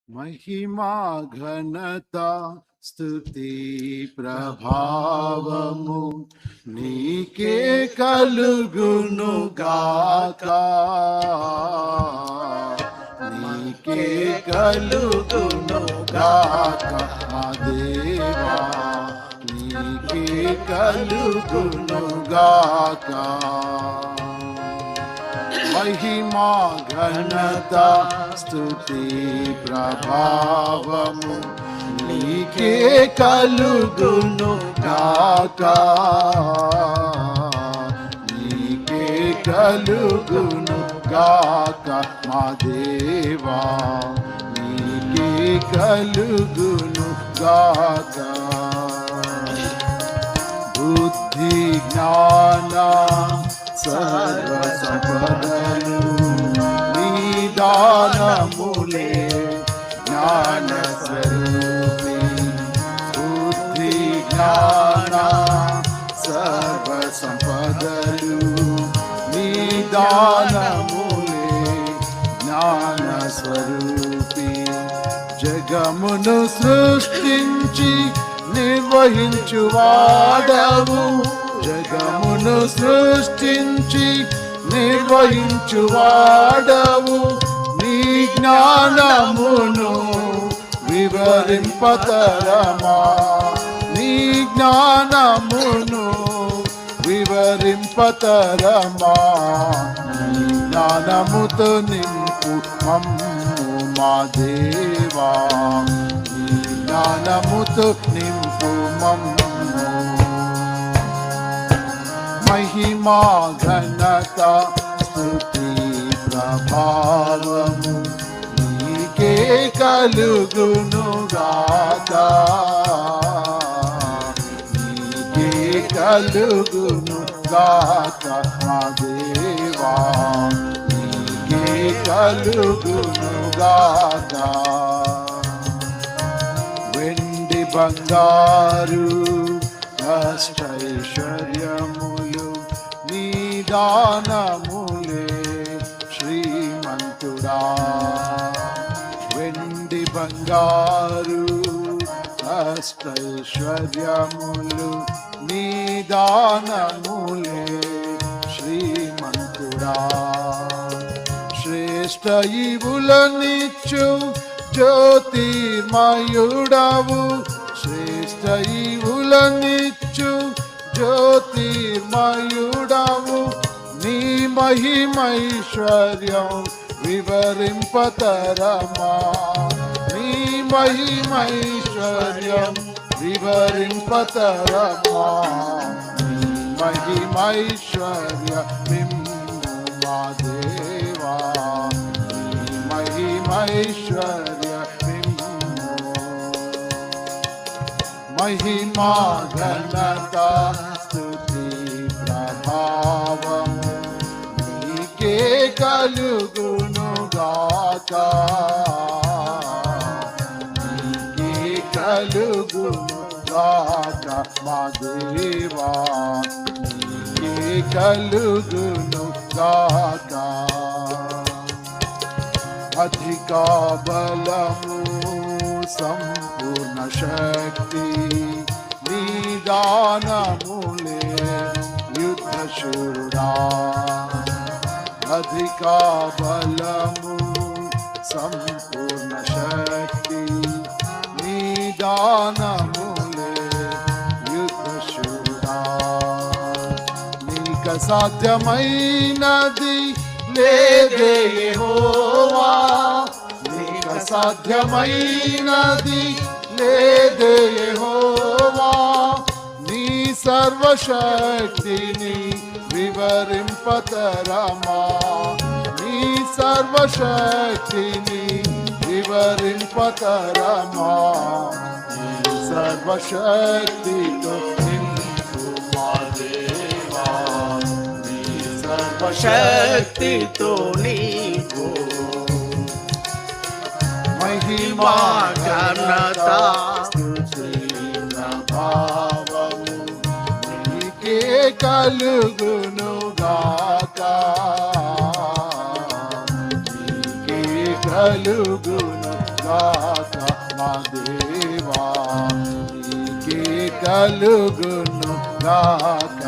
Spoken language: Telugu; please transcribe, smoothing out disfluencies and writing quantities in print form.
మహిమా ఘనత స్తుతి ప్రభావము నీకే కలుగును గాక, నీకే కలుగును గాక మా దేవా, నీకే కలుగును గాక. మహిమా ఘనత స్తుతి ప్రభావము నీకే కలుగును గాక, నీకే కలుగును గాక మా దేవా, నీకే కలుగును గాక. బుద్ధి జ్ఞాన సర్వ సంపదలు నీ దానములే జ్ఞాన స్వరూపి. బుద్ధి జ్ఞాన సర్వ సంపదలు నీ దానములే జ్ఞాన స్వరూపి. జగమును సృష్టించి నిర్వహించువాడవు, జగమును సృష్టించి నిర్వహించువాడవు. నీ జ్ఞానమును వివరింపతరమా, నీ జ్ఞానమును వివరింపతరమా. నీ జ్ఞానముతో నింపు మమ్ము మా దేవా, నీ జ్ఞానముతో నింపు మమ్ము. మహిమా ఘనత స్తుతి ప్రభావము నీకే కలుగును గాక, నీకే కలుగును గాక మా దేవా, నీకే కలుగును గాక. వెండి బంగారు అష్టైశ్వర్యములు నీ దానములే శ్రీమంతుడా. వెండి బంగారు అష్టైశ్వర్యములు నీ దానములే శ్రీమంతుడా. శ్రేష్ఠ ఈవులనిచ్చు జ్యోతిర్మయుడవు, శ్రేష్ఠ ఈవులనిచ్చు జ్యోతిర్మయుడవు. నీ మహిమైశ్వర్యం వివరింపతరమా, నీ మహిమైశ్వర్యం వివరింపతరమా. నీ మహిమైశ్వర్యమిమ్ము మా దేవా, నీ మహిమైశ్వర్యమిమ్ము. మహిమా ఘనత స్తుతి ప్రభావము నీకే కలుగును గాక, నీకే కలుగును గాక మా దేవా, నీకే కలుగును గాక. అధిక బలము సంపూర్ణ శక్తి నీ దానములే యుద్ధశూరుడా. అధిక బలము సంపూర్ణ శక్తి నీ దానములే యుద్ధశూరుడా. నీక సాధ్యమైనది లేదే యెహోవా, నీక సాధ్యమైనది లేదే యెహోవా. నీ సర్వశక్తిని వివరింపతరమా, నీ సర్వశక్తిని వివరింపతరమా. నీ సర్వశక్తితో నింపు మా దేవా, నీ సర్వశక్తితో నీవు. మహిమా ఘనత స్తుతి ప్రభావము నీకే కలుగును గాక, నీకే కలుగును గాక మా దేవా నీకే కలుగును గాక